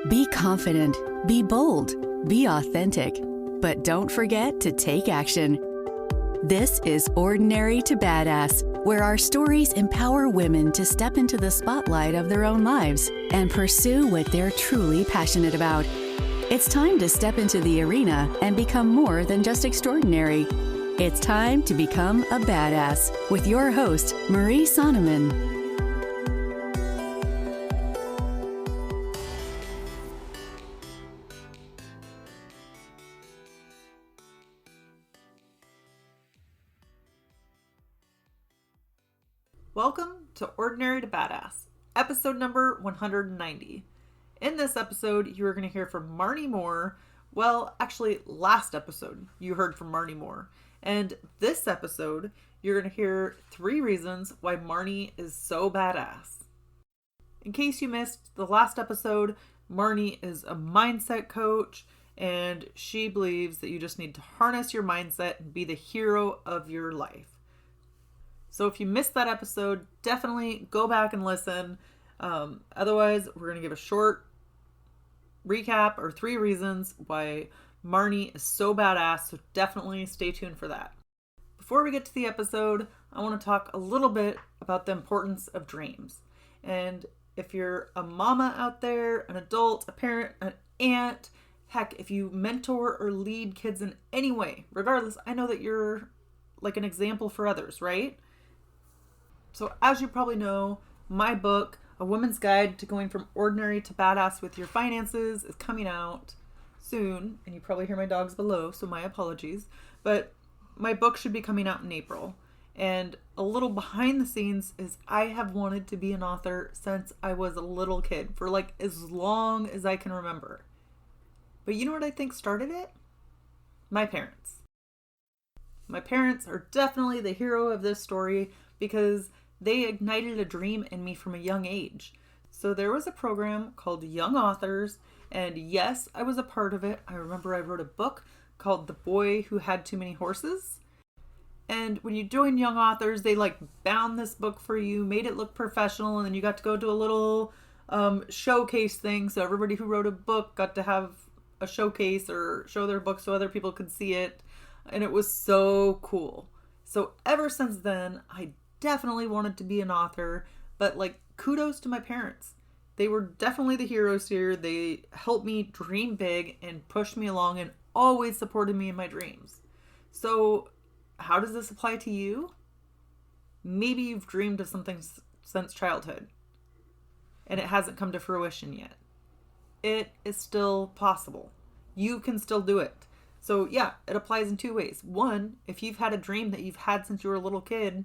Be confident, be bold, be authentic, but don't forget to take action. This is Ordinary to Badass, where our stories empower women to step into the spotlight of their own lives and pursue what they're truly passionate about. It's time to step into the arena and become more than just extraordinary. It's time to become a badass with your host, Marie Sonneman. Welcome to Ordinary to Badass, episode number 190. In this episode, you are going to hear from Marnye Moore. Well, actually, last episode, you heard from Marnye Moore. And this episode, you're going to hear 3 reasons why Marnye is so badass. In case you missed the last episode, Marnye is a mindset coach, and she believes that you just need to harness your mindset and be the hero of your life. So if you missed that episode, definitely go back and listen. Otherwise, we're going to give a short recap or 3 reasons why Marnye is so badass. So definitely stay tuned for that. Before we get to the episode, I want to talk a little bit about the importance of dreams. And if you're a mama out there, an adult, a parent, an aunt, heck, if you mentor or lead kids in any way, regardless, I know that you're like an example for others, right? So as you probably know, my book, A Woman's Guide to Going from Ordinary to Badass with Your Finances, is coming out soon. And you probably hear my dogs below, so my apologies. But my book should be coming out in April. And a little behind the scenes is I have wanted to be an author since I was a little kid, for like as long as I can remember. But you know what I think started it? My parents. My parents are definitely the hero of this story because they ignited a dream in me from a young age. So there was a program called Young Authors, and yes, I was a part of it. I remember I wrote a book called The Boy Who Had Too Many Horses. And when you join Young Authors, they like bound this book for you, made it look professional, and then you got to go to a little showcase thing. So everybody who wrote a book got to have a showcase or show their book so other people could see it. And it was so cool. So ever since then, I definitely wanted to be an author, but like kudos to my parents. They were definitely the heroes here. They helped me dream big and pushed me along and always supported me in my dreams. So how does this apply to you? Maybe you've dreamed of something since childhood and it hasn't come to fruition yet. It is still possible. You can still do it. So yeah, it applies in 2 ways. 1, if you've had a dream that you've had since you were a little kid,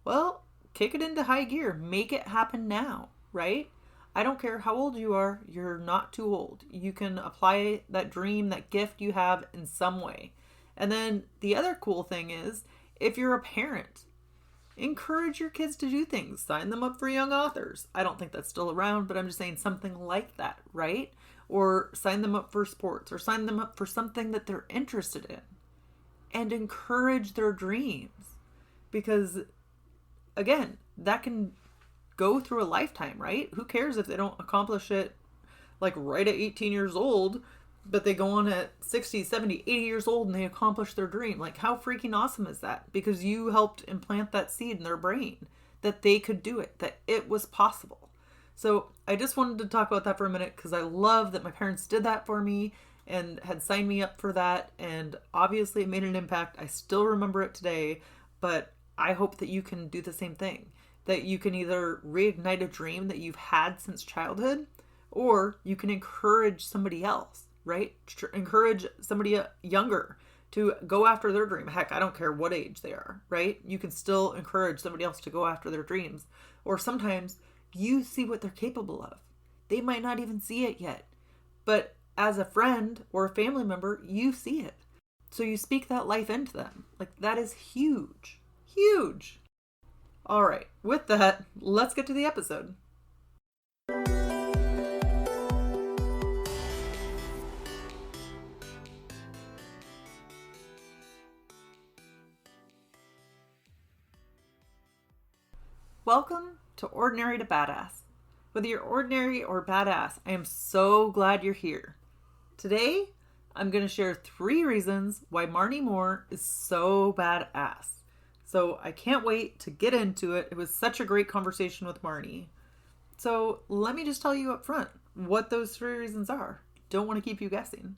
well, kick it into high gear. Make it happen now, right? I don't care how old you are. You're not too old. You can apply that dream, that gift you have in some way. And then the other cool thing is, if you're a parent, encourage your kids to do things. Sign them up for Young Authors. I don't think that's still around, but I'm just saying something like that, right? Or sign them up for sports, or sign them up for something that they're interested in. And encourage their dreams. Because again, that can go through a lifetime, right? Who cares if they don't accomplish it like right at 18 years old, but they go on at 60, 70, 80 years old and they accomplish their dream. Like how freaking awesome is that? Because you helped implant that seed in their brain that they could do it, that it was possible. So I just wanted to talk about that for a minute because I love that my parents did that for me and had signed me up for that. And obviously it made an impact. I still remember it today, but I hope that you can do the same thing, that you can either reignite a dream that you've had since childhood, or you can encourage somebody else, right? Encourage somebody younger to go after their dream. Heck, I don't care what age they are, right? You can still encourage somebody else to go after their dreams. Or sometimes you see what they're capable of. They might not even see it yet, but as a friend or a family member, you see it. So you speak that life into them. Like that is huge. Huge. All right. With that, let's get to the episode. Welcome to Ordinary to Badass, Whether you're ordinary or badass, I am so glad you're here. Today, I'm going to share 3 reasons why Marnye Moore is so badass. So I can't wait to get into it. It was such a great conversation with Marnye. So let me just tell you up front what those 3 reasons are. Don't want to keep you guessing.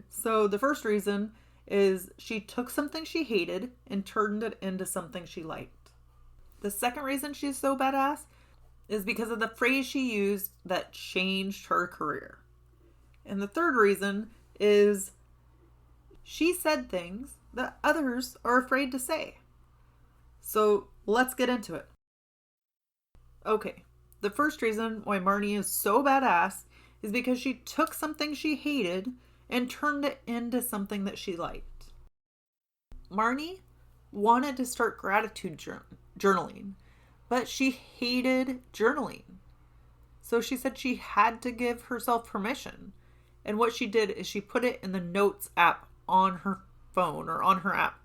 So the first reason is she took something she hated and turned it into something she liked. The second reason she's so badass is because of the phrase she used that changed her career. And the third reason is she said things that others are afraid to say. So let's get into it. Okay, the first reason why Marnye is so badass is because she took something she hated and turned it into something that she liked. Marnye wanted to start gratitude journaling, but she hated journaling. So she said she had to give herself permission. And what she did is she put it in the Notes app on her phone or on her app.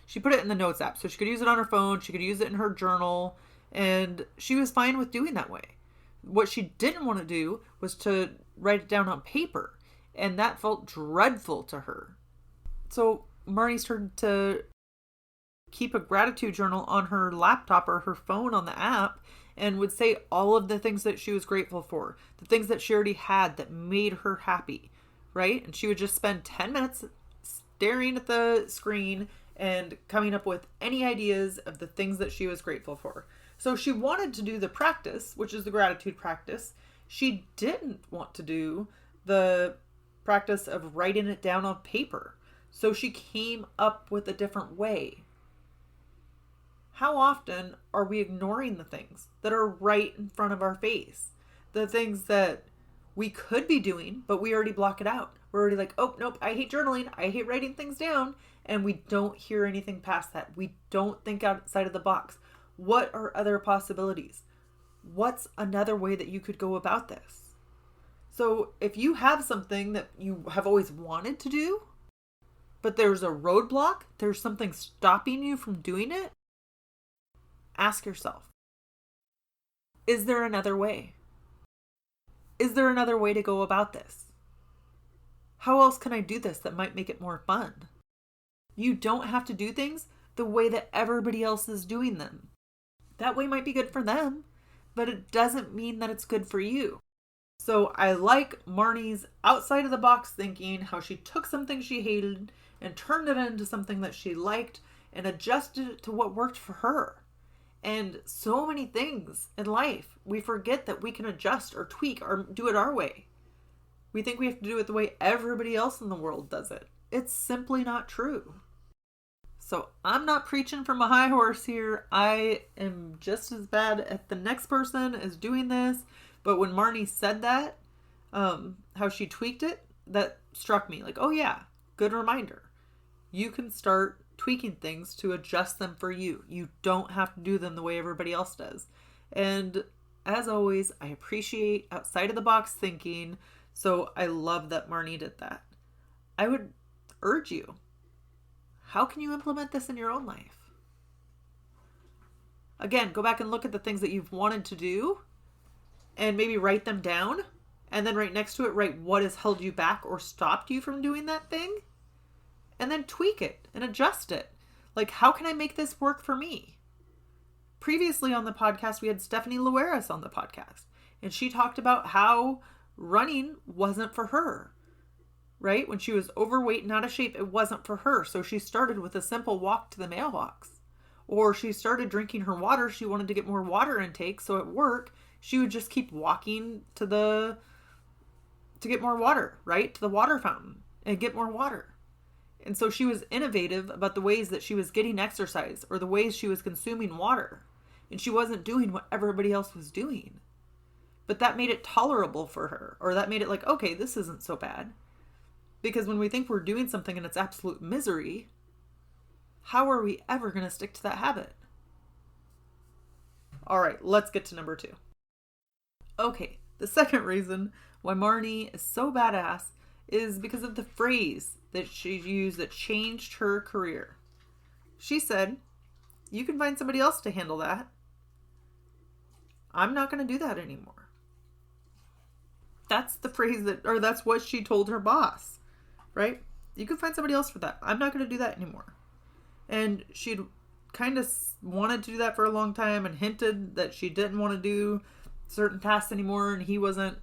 She put it in the Notes app so she could use it on her phone. She could use it in her journal. And she was fine with doing that way. What she didn't want to do was to write it down on paper. And that felt dreadful to her. So Marnye started to keep a gratitude journal on her laptop or her phone on the app and would say all of the things that she was grateful for, the things that she already had that made her happy, right? And she would just spend 10 minutes staring at the screen and coming up with any ideas of the things that she was grateful for. So she wanted to do the practice, which is the gratitude practice. She didn't want to do the practice of writing it down on paper. So she came up with a different way. How often are we ignoring the things that are right in front of our face? The things that we could be doing, but we already block it out. We're already like, oh, nope, I hate journaling. I hate writing things down. And we don't hear anything past that. We don't think outside of the box. What are other possibilities? What's another way that you could go about this? So if you have something that you have always wanted to do, but there's a roadblock, there's something stopping you from doing it, ask yourself, is there another way? Is there another way to go about this? How else can I do this that might make it more fun? You don't have to do things the way that everybody else is doing them. That way might be good for them, but it doesn't mean that it's good for you. So I like Marnye's outside of the box thinking, how she took something she hated and turned it into something that she liked and adjusted it to what worked for her. And so many things in life, we forget that we can adjust or tweak or do it our way. We think we have to do it the way everybody else in the world does it. It's simply not true. So I'm not preaching from a high horse here. I am just as bad at the next person as doing this. But when Marnye said that, how she tweaked it, that struck me. Like, oh yeah, good reminder. You can start tweaking things to adjust them for you. You don't have to do them the way everybody else does. And as always, I appreciate outside of the box thinking. So I love that Marnye did that. I would urge you, how can you implement this in your own life? Again, go back and look at the things that you've wanted to do and maybe write them down. And then right next to it, write what has held you back or stopped you from doing that thing. And then tweak it and adjust it. Like, how can I make this work for me? Previously on the podcast, we had Stephanie Lueris on the podcast. And she talked about how running wasn't for her. Right? When she was overweight and out of shape, it wasn't for her. So she started with a simple walk to the mailbox. Or she started drinking her water. She wanted to get more water intake. So at work, she would just keep walking to get more water, right? To the water fountain and get more water. And so she was innovative about the ways that she was getting exercise or the ways she was consuming water. And she wasn't doing what everybody else was doing. But that made it tolerable for her. Or that made it like, okay, this isn't so bad. Because when we think we're doing something and it's absolute misery, how are we ever going to stick to that habit? All right, let's get to number 2. Okay, the second reason why Marnye is so badass is because of the phrase that she used that changed her career. She said, you can find somebody else to handle that. I'm not going to do that anymore. That's the phrase that's what she told her boss, right? You can find somebody else for that. I'm not going to do that anymore. And she'd kind of wanted to do that for a long time and hinted that she didn't want to do certain tasks anymore, and she wasn't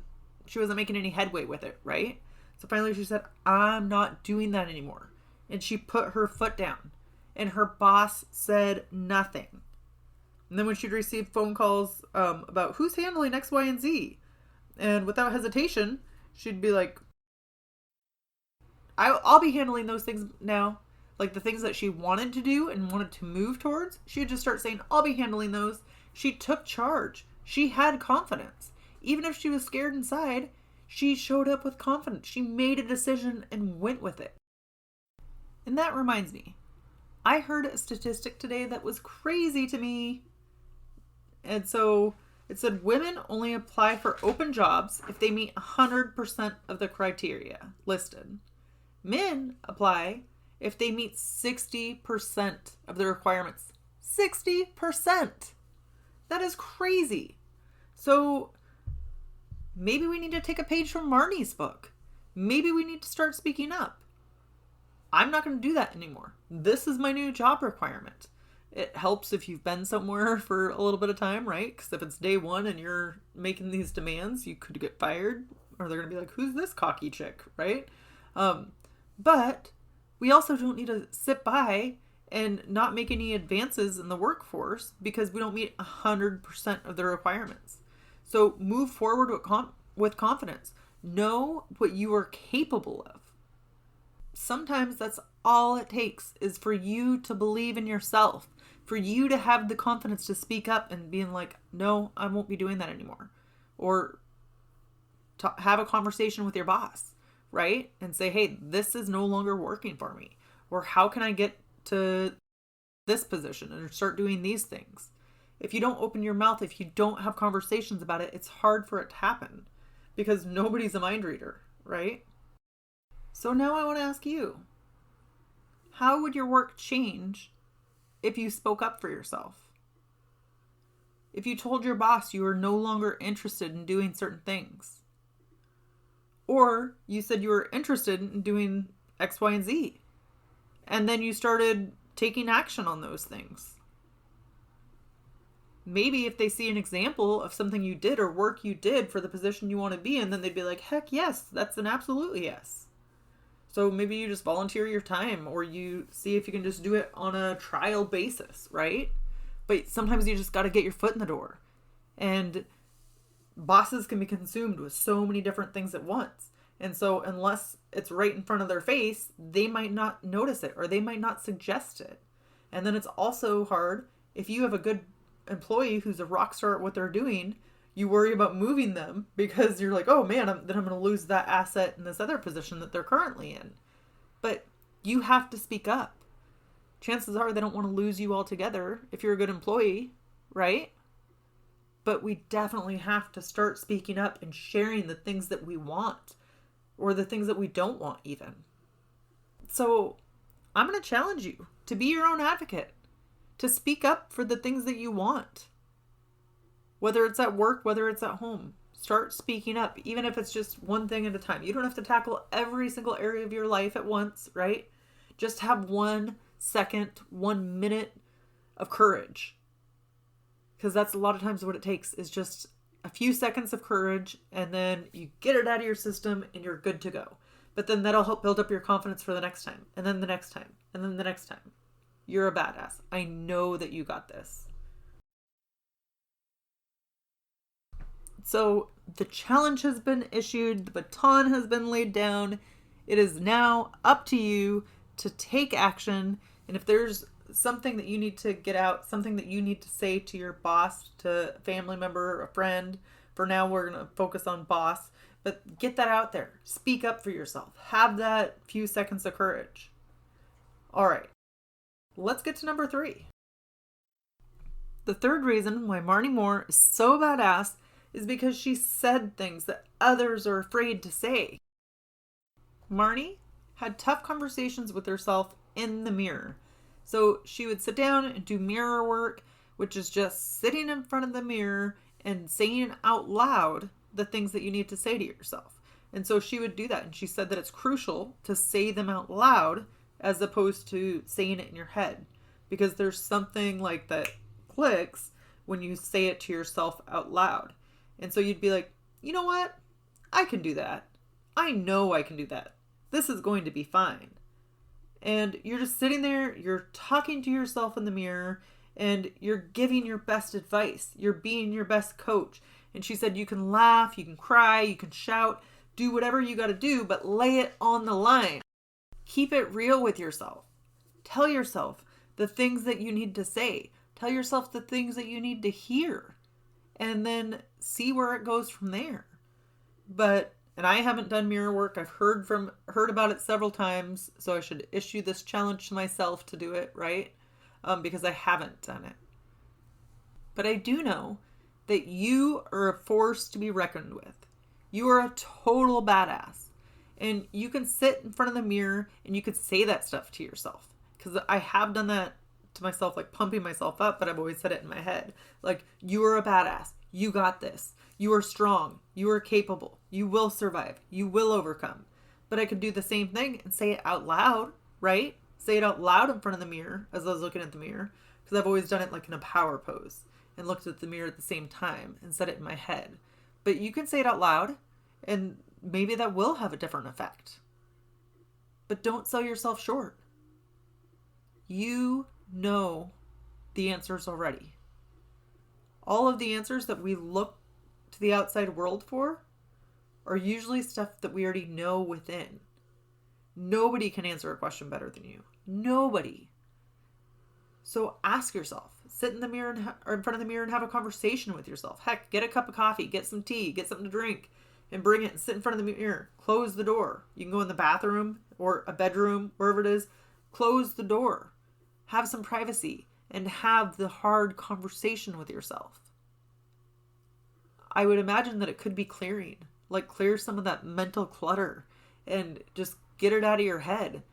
making any headway with it, right? So finally she said, I'm not doing that anymore. And she put her foot down, and her boss said nothing. And then when she'd receive phone calls about who's handling X, Y, and Z, and without hesitation, she'd be like, I'll be handling those things now. Like the things that she wanted to do and wanted to move towards, she'd just start saying, I'll be handling those. She took charge. She had confidence. Even if she was scared inside, she showed up with confidence. She made a decision and went with it. And that reminds me, I heard a statistic today that was crazy to me. And so it said women only apply for open jobs if they meet 100% of the criteria listed. Men apply if they meet 60% of the requirements. 60%! That is crazy. So maybe we need to take a page from Marnye's book. Maybe we need to start speaking up. I'm not going to do that anymore. This is my new job requirement. It helps if you've been somewhere for a little bit of time, right? Because if it's day one and you're making these demands, you could get fired, or they're going to be like, who's this cocky chick, right? But we also don't need to sit by and not make any advances in the workforce because we don't meet 100% of the requirements. So move forward with confidence. Know what you are capable of. Sometimes that's all it takes is for you to believe in yourself, for you to have the confidence to speak up and being like, no, I won't be doing that anymore. Or to have a conversation with your boss, right? And say, hey, this is no longer working for me. Or how can I get to this position and start doing these things? If you don't open your mouth, if you don't have conversations about it, it's hard for it to happen because nobody's a mind reader, right? So now I want to ask you, how would your work change if you spoke up for yourself? If you told your boss you were no longer interested in doing certain things? Or you said you were interested in doing X, Y, and Z, and then you started taking action on those things. Maybe if they see an example of something you did or work you did for the position you want to be in, then they'd be like, heck yes, that's an absolutely yes. So maybe you just volunteer your time, or you see if you can just do it on a trial basis, right? But sometimes you just got to get your foot in the door. And bosses can be consumed with so many different things at once. And so unless it's right in front of their face, they might not notice it or they might not suggest it. And then it's also hard if you have a good employee who's a rock star at what they're doing, you worry about moving them because you're like, oh man, then I'm going to lose that asset in this other position that they're currently in. But you have to speak up. Chances are they don't want to lose you altogether if you're a good employee, right? But we definitely have to start speaking up and sharing the things that we want or the things that we don't want even. So I'm going to challenge you to be your own advocate, to speak up for the things that you want. Whether it's at work, whether it's at home, start speaking up, even if it's just one thing at a time. You don't have to tackle every single area of your life at once, right? Just have 1 second, 1 minute of courage. Because that's a lot of times what it takes is just a few seconds of courage, and then you get it out of your system and you're good to go. But then that'll help build up your confidence for the next time, and then the next time, and then the next time. You're a badass. I know that you got this. So the challenge has been issued, the baton has been laid down. It is now up to you to take action. And if there's something that you need to get out, something that you need to say to your boss, to a family member, a friend, for now we're going to focus on boss, but get that out there. Speak up for yourself. Have that few seconds of courage. All right, let's get to number 3. The third reason why Marnye Moore is so badass is because she said things that others are afraid to say. Marnye had tough conversations with herself in the mirror. So she would sit down and do mirror work, which is just sitting in front of the mirror and saying out loud the things that you need to say to yourself. And so she would do that. And she said that it's crucial to say them out loud as opposed to saying it in your head, because there's something like that clicks when you say it to yourself out loud. And so you'd be like, you know what? I can do that. I know I can do that. This is going to be fine. And you're just sitting there, you're talking to yourself in the mirror, and you're giving your best advice. You're being your best coach. And she said you can laugh, you can cry, you can shout, do whatever you got to do, but lay it on the line. Keep it real with yourself. Tell yourself the things that you need to say. Tell yourself the things that you need to hear. And then see where it goes from there. And I haven't done mirror work. I've heard about it several times, so I should issue this challenge to myself to do it, right? Because I haven't done it. But I do know that you are a force to be reckoned with. You are a total badass. And you can sit in front of the mirror and you could say that stuff to yourself. Because I have done that to myself, like pumping myself up, but I've always said it in my head. Like, you are a badass. You got this. You are strong. You are capable. You will survive. You will overcome. But I could do the same thing and say it out loud, right? Say it out loud in front of the mirror as I was looking at the mirror. Because I've always done it like in a power pose and looked at the mirror at the same time and said it in my head. But you can say it out loud and maybe that will have a different effect. But don't sell yourself short. You know the answers already. All of the answers that we look to the outside world for are usually stuff that we already know within. Nobody can answer a question better than you. Nobody. So ask yourself. Sit in the mirror or in front of the mirror and have a conversation with yourself. Heck, get a cup of coffee, get some tea, get something to drink, and bring it and sit in front of the mirror. Close the door. You can go in the bathroom or a bedroom, wherever it is. Close the door. Have some privacy and have the hard conversation with yourself. I would imagine that it could be clearing. Like, clear some of that mental clutter and just get it out of your head.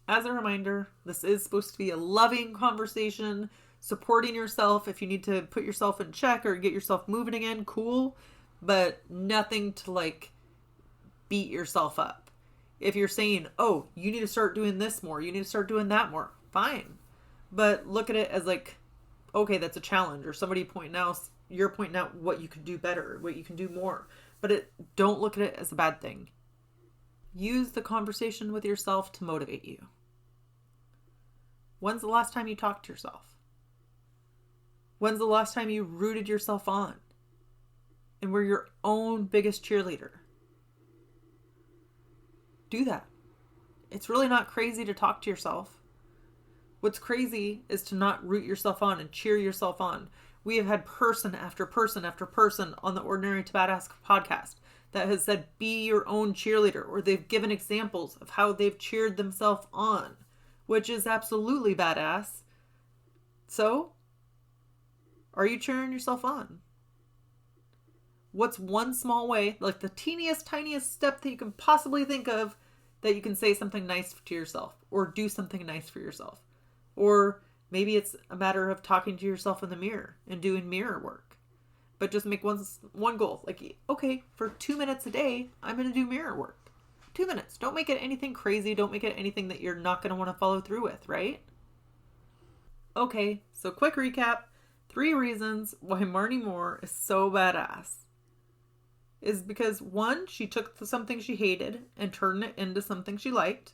As a reminder, this is supposed to be a loving conversation, supporting yourself. If you need to put yourself in check or get yourself moving again, cool. But nothing to like beat yourself up. If you're saying, oh, you need to start doing this more, you need to start doing that more, fine. But look at it as like, okay, that's a challenge, or somebody you're pointing out what you could do better, what you can do more. But don't look at it as a bad thing. Use the conversation with yourself to motivate you. When's the last time you talked to yourself? When's the last time you rooted yourself on and were your own biggest cheerleader? Do that. It's really not crazy to talk to yourself. What's crazy is to not root yourself on and cheer yourself on. We have had person after person after person on the Ordinary to Badass podcast that has said, be your own cheerleader, or they've given examples of how they've cheered themselves on, which is absolutely badass. So, are you cheering yourself on? What's one small way, like the teeniest, tiniest step that you can possibly think of, that you can say something nice to yourself or do something nice for yourself? Or maybe it's a matter of talking to yourself in the mirror and doing mirror work. But just make one goal. Like, okay, for 2 minutes a day, I'm going to do mirror work. 2 minutes. Don't make it anything crazy. Don't make it anything that you're not going to want to follow through with, right? Okay, so quick recap. 3 reasons why Marnye Moore is so badass. Is because 1, she took something she hated and turned it into something she liked.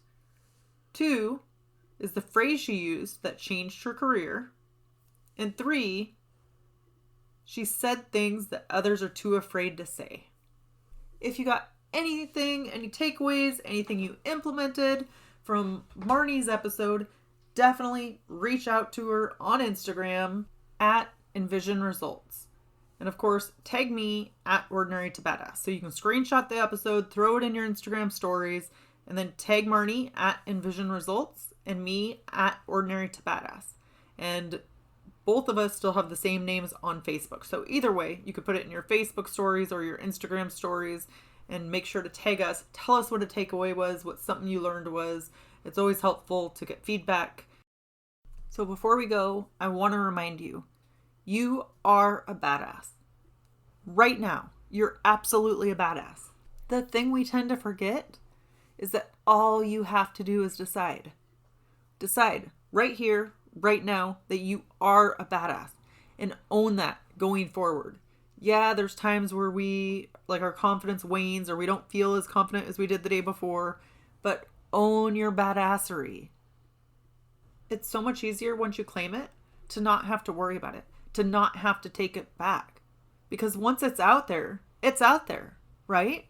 2, is the phrase she used that changed her career. And 3, she said things that others are too afraid to say. If you got anything, any takeaways, anything you implemented from Marnie's episode, definitely reach out to her on Instagram at Envision Results. And of course, tag me at Ordinary to Badass. So you can screenshot the episode, throw it in your Instagram stories, and then tag Marnie at Envision Results and me at Ordinary to Badass. And both of us still have the same names on Facebook. So either way, you could put it in your Facebook stories or your Instagram stories and make sure to tag us. Tell us what a takeaway was, what something you learned was. It's always helpful to get feedback. So before we go, I want to remind you, You are a badass. Right now, you're absolutely a badass. The thing we tend to forget is that all you have to do is decide. Decide right here, right now, that you are a badass and own that going forward. Yeah, there's times where our confidence wanes or we don't feel as confident as we did the day before, but own your badassery. It's so much easier once you claim it to not have to worry about it, to not have to take it back. Because once it's out there, right?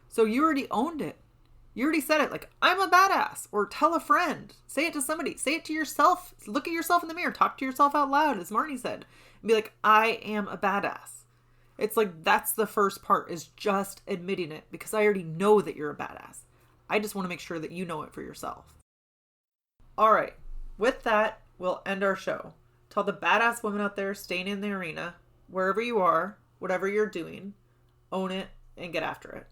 So you already owned it. You already said it, like, I'm a badass. Or tell a friend. Say it to somebody. Say it to yourself. Look at yourself in the mirror. Talk to yourself out loud, as Marnye said. And be like, I am a badass. It's like, that's the first part, is just admitting it. Because I already know that you're a badass. I just want to make sure that you know it for yourself. All right. With that, we'll end our show. To all the badass women out there staying in the arena, wherever you are, whatever you're doing, own it and get after it.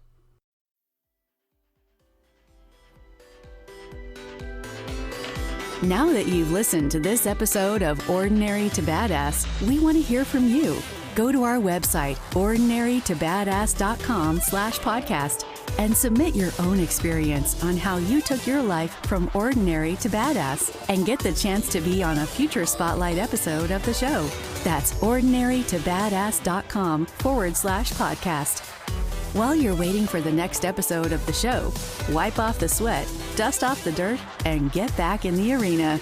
Now that you've listened to this episode of Ordinary to Badass, we want to hear from you. Go to our website, ordinarytobadass.com/podcast, and submit your own experience on how you took your life from ordinary to badass, and get the chance to be on a future Spotlight episode of the show. That's ordinarytobadass.com/podcast. While you're waiting for the next episode of the show, wipe off the sweat, dust off the dirt, and get back in the arena.